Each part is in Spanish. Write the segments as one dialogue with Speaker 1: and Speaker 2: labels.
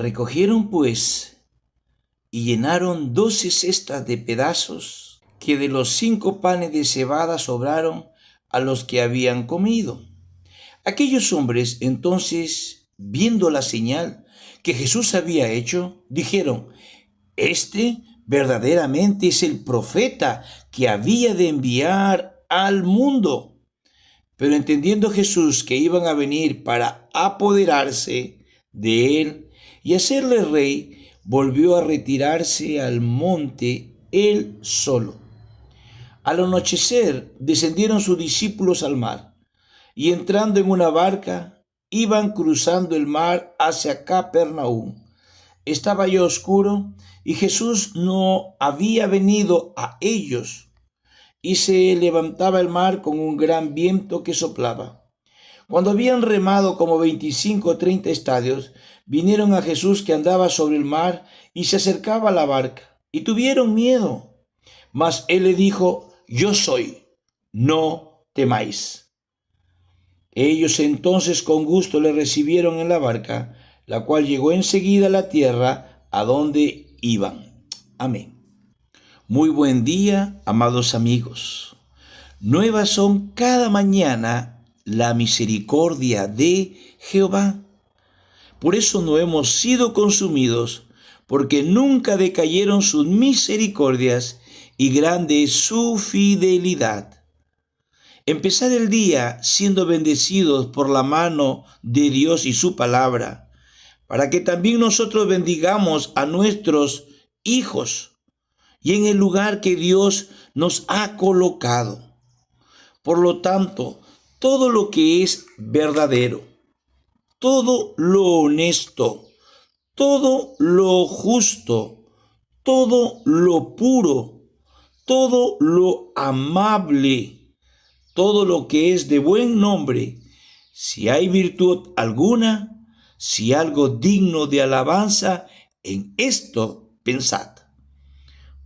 Speaker 1: Recogieron pues y llenaron 12 cestas de pedazos que de los 5 panes de cebada sobraron a los que habían comido. Aquellos hombres entonces, viendo la señal que Jesús había hecho, dijeron: Este verdaderamente es el profeta que había de enviar al mundo. Pero entendiendo Jesús que iban a venir para apoderarse de él y hacerle rey, volvió a retirarse al monte él solo. Al anochecer descendieron sus discípulos al mar, y entrando en una barca, iban cruzando el mar hacia Capernaum. Estaba ya oscuro, y Jesús no había venido a ellos, y se levantaba el mar con un gran viento que soplaba. Cuando habían remado como 25 o 30 estadios, vinieron a Jesús que andaba sobre el mar y se acercaba a la barca, y tuvieron miedo. Mas él le dijo: Yo soy, no temáis. Ellos entonces con gusto le recibieron en la barca, la cual llegó enseguida a la tierra a donde iban. Amén. Muy buen día, amados amigos. Nuevas son cada mañana la misericordia de Jehová. Por eso no hemos sido consumidos, porque nunca decayeron sus misericordias, y grande es su fidelidad. Empezar el día siendo bendecidos por la mano de Dios y su palabra, para que también nosotros bendigamos a nuestros hijos y en el lugar que Dios nos ha colocado. Por lo tanto, todo lo que es verdadero, todo lo honesto, todo lo justo, todo lo puro, todo lo amable, todo lo que es de buen nombre, si hay virtud alguna, si algo digno de alabanza, en esto pensad.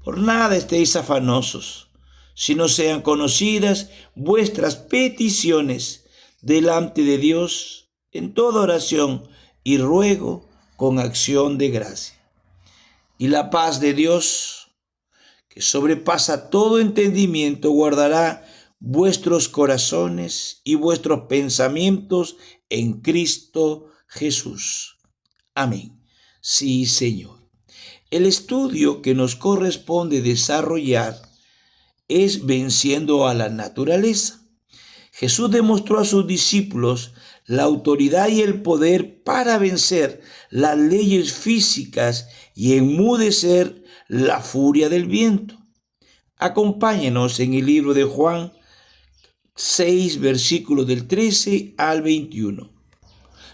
Speaker 1: Por nada estéis afanosos, sino sean conocidas vuestras peticiones delante de Dios en toda oración y ruego con acción de gracia. Y la paz de Dios, que sobrepasa todo entendimiento, guardará vuestros corazones y vuestros pensamientos en Cristo Jesús. Amén. Sí, Señor. El estudio que nos corresponde desarrollar es venciendo a la naturaleza. Jesús demostró a sus discípulos la autoridad y el poder para vencer las leyes físicas y enmudecer la furia del viento. Acompáñenos en el libro de Juan 6, versículos del 13 al 21.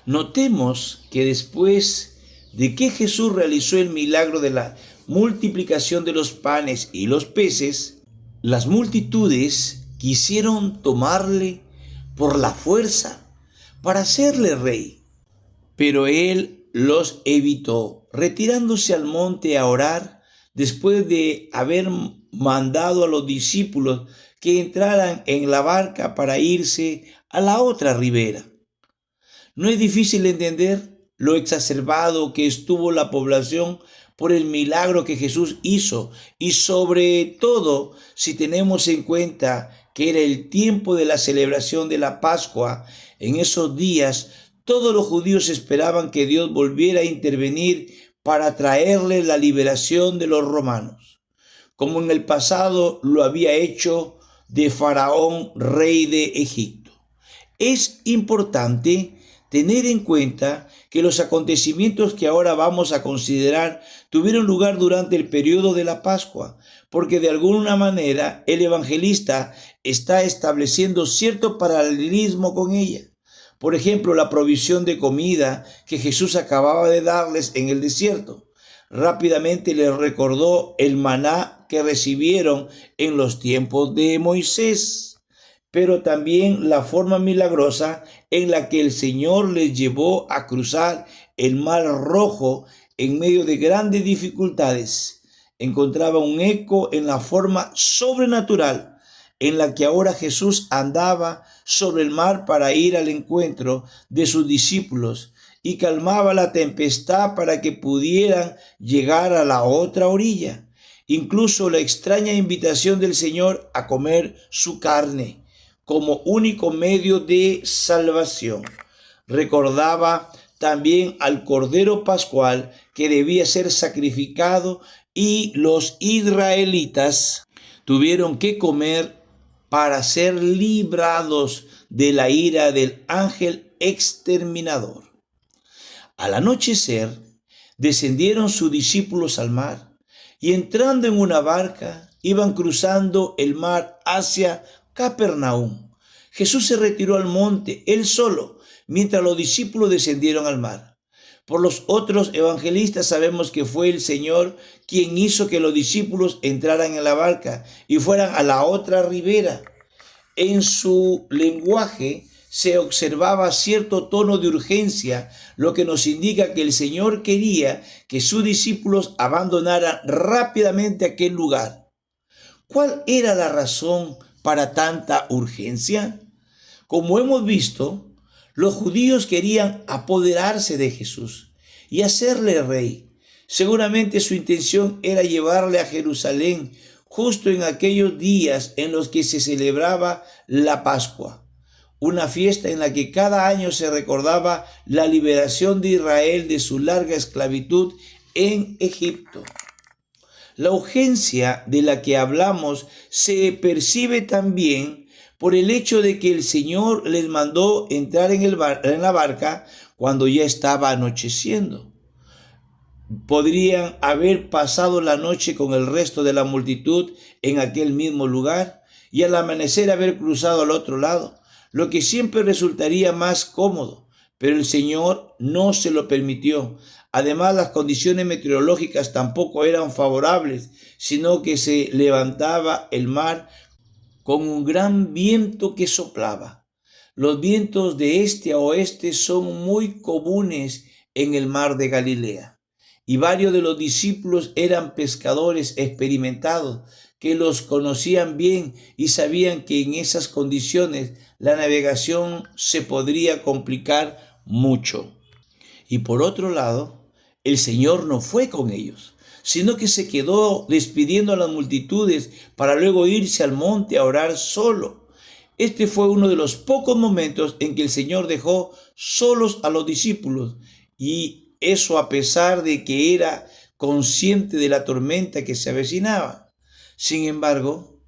Speaker 1: Notemos que después de que Jesús realizó el milagro de la multiplicación de los panes y los peces, las multitudes quisieron tomarle por la fuerza para hacerle rey. Pero él los evitó, retirándose al monte a orar, después de haber mandado a los discípulos que entraran en la barca para irse a la otra ribera. No es difícil entender lo exacerbado que estuvo la población por el milagro que Jesús hizo, y sobre todo si tenemos en cuenta que era el tiempo de la celebración de la Pascua. En esos días todos los judíos esperaban que Dios volviera a intervenir para traerles la liberación de los romanos, como en el pasado lo había hecho de Faraón, rey de Egipto. Es importante tener en cuenta que los acontecimientos que ahora vamos a considerar tuvieron lugar durante el periodo de la Pascua, porque de alguna manera el evangelista está estableciendo cierto paralelismo con ella. Por ejemplo, la provisión de comida que Jesús acababa de darles en el desierto. Rápidamente les recordó el maná que recibieron en los tiempos de Moisés, pero también la forma milagrosa en la que el Señor les llevó a cruzar el Mar Rojo en medio de grandes dificultades. Encontraba un eco en la forma sobrenatural en la que ahora Jesús andaba sobre el mar para ir al encuentro de sus discípulos, y calmaba la tempestad para que pudieran llegar a la otra orilla. Incluso la extraña invitación del Señor a comer su carne como único medio de salvación recordaba también al Cordero Pascual que debía ser sacrificado, y los israelitas tuvieron que comer para ser librados de la ira del ángel exterminador. Al anochecer, descendieron sus discípulos al mar y, entrando en una barca, iban cruzando el mar hacia Capernaum. Jesús se retiró al monte, él solo, mientras los discípulos descendieron al mar. Por los otros evangelistas sabemos que fue el Señor quien hizo que los discípulos entraran en la barca y fueran a la otra ribera. En su lenguaje se observaba cierto tono de urgencia, lo que nos indica que el Señor quería que sus discípulos abandonaran rápidamente aquel lugar. ¿Cuál era la razón para tanta urgencia? Como hemos visto, los judíos querían apoderarse de Jesús y hacerle rey. Seguramente su intención era llevarle a Jerusalén justo en aquellos días en los que se celebraba la Pascua, una fiesta en la que cada año se recordaba la liberación de Israel de su larga esclavitud en Egipto. La urgencia de la que hablamos se percibe también por el hecho de que el Señor les mandó entrar en la barca cuando ya estaba anocheciendo. Podrían haber pasado la noche con el resto de la multitud en aquel mismo lugar y al amanecer haber cruzado al otro lado, lo que siempre resultaría más cómodo, pero el Señor no se lo permitió. Además, las condiciones meteorológicas tampoco eran favorables, sino que se levantaba el mar con un gran viento que soplaba. Los vientos de este a oeste son muy comunes en el mar de Galilea, y varios de los discípulos eran pescadores experimentados que los conocían bien y sabían que en esas condiciones la navegación se podría complicar mucho. Y por otro lado, el Señor no fue con ellos, sino que se quedó despidiendo a las multitudes para luego irse al monte a orar solo. Este fue uno de los pocos momentos en que el Señor dejó solos a los discípulos, y eso a pesar de que era consciente de la tormenta que se avecinaba. Sin embargo,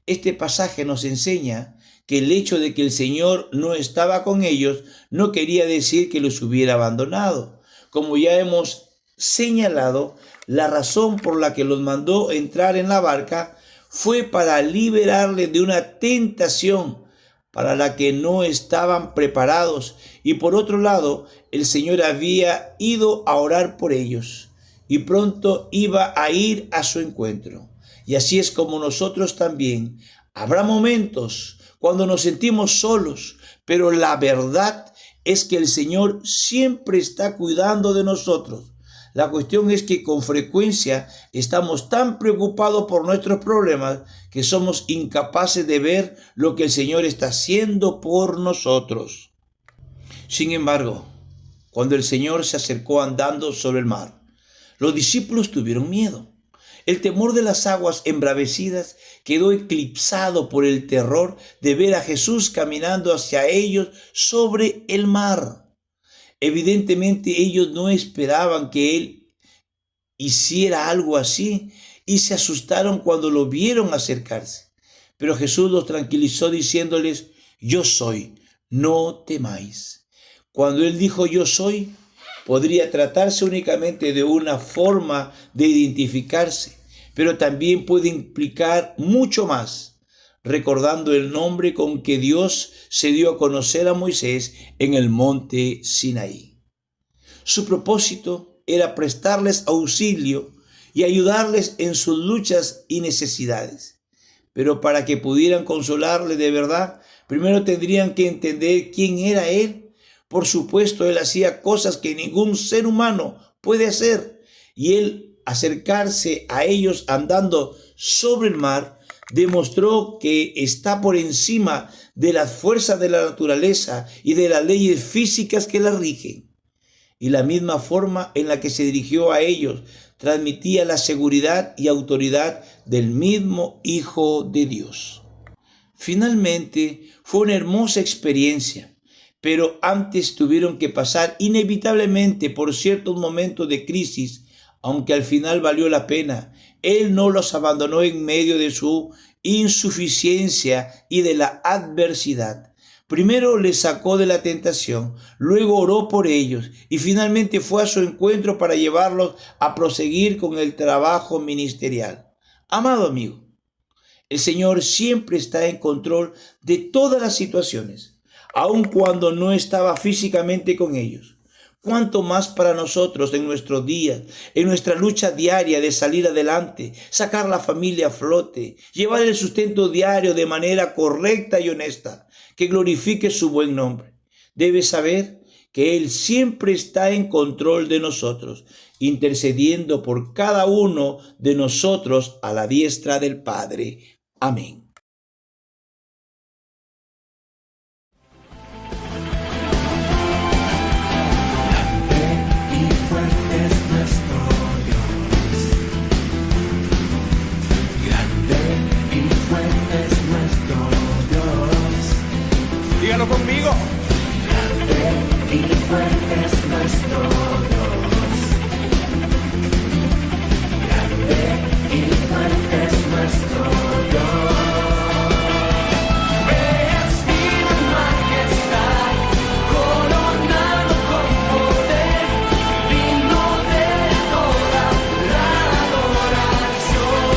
Speaker 1: este pasaje nos enseña que el hecho de que el Señor no estaba con ellos no quería decir que los hubiera abandonado. Como ya hemos señalado, la razón por la que los mandó entrar en la barca fue para liberarles de una tentación para la que no estaban preparados, y por otro lado, el Señor había ido a orar por ellos y pronto iba a ir a su encuentro. Y así es como nosotros también. Habrá momentos cuando nos sentimos solos, pero la verdad es que el Señor siempre está cuidando de nosotros. La cuestión es que con frecuencia estamos tan preocupados por nuestros problemas que somos incapaces de ver lo que el Señor está haciendo por nosotros. Sin embargo, cuando el Señor se acercó andando sobre el mar, los discípulos tuvieron miedo. El temor de las aguas embravecidas quedó eclipsado por el terror de ver a Jesús caminando hacia ellos sobre el mar. Evidentemente ellos no esperaban que Él hiciera algo así y se asustaron cuando lo vieron acercarse. Pero Jesús los tranquilizó diciéndoles: yo soy, no temáis. Cuando Él dijo yo soy, podría tratarse únicamente de una forma de identificarse, pero también puede implicar mucho más, recordando el nombre con que Dios se dio a conocer a Moisés en el monte Sinaí. Su propósito era prestarles auxilio y ayudarles en sus luchas y necesidades. Pero para que pudieran consolarle de verdad, primero tendrían que entender quién era Él. Por supuesto, Él hacía cosas que ningún ser humano puede hacer, y Él acercarse a ellos andando sobre el mar demostró que está por encima de las fuerzas de la naturaleza y de las leyes físicas que la rigen. y la misma forma en la que se dirigió a ellos transmitía la seguridad y autoridad del mismo Hijo de Dios. Finalmente, fue una hermosa experiencia, pero antes tuvieron que pasar inevitablemente por ciertos momentos de crisis, aunque al final valió la pena. Él no los abandonó en medio de su insuficiencia y de la adversidad. Primero les sacó de la tentación, luego oró por ellos y finalmente fue a su encuentro para llevarlos a proseguir con el trabajo ministerial. Amado amigo, el Señor siempre está en control de todas las situaciones, aun cuando no estaba físicamente con ellos. Cuánto más para nosotros en nuestros días, en nuestra lucha diaria de salir adelante, sacar la familia a flote, llevar el sustento diario de manera correcta y honesta, que glorifique su buen nombre. Debes saber que Él siempre está en control de nosotros, intercediendo por cada uno de nosotros a la diestra del Padre. Amén.
Speaker 2: Dígalo conmigo. Grande y fuerte es nuestro Dios. Grande y fuerte es nuestro Dios. Vestido en majestad, coronado con poder, digno de toda la adoración.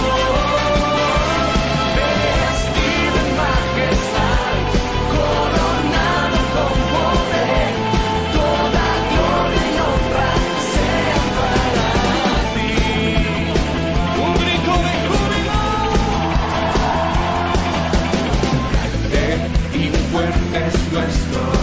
Speaker 2: Vestido en majestad, coronado con poder, toda gloria y honra sean para ti. Un grito de júbilo. Grande y fuerte es nuestro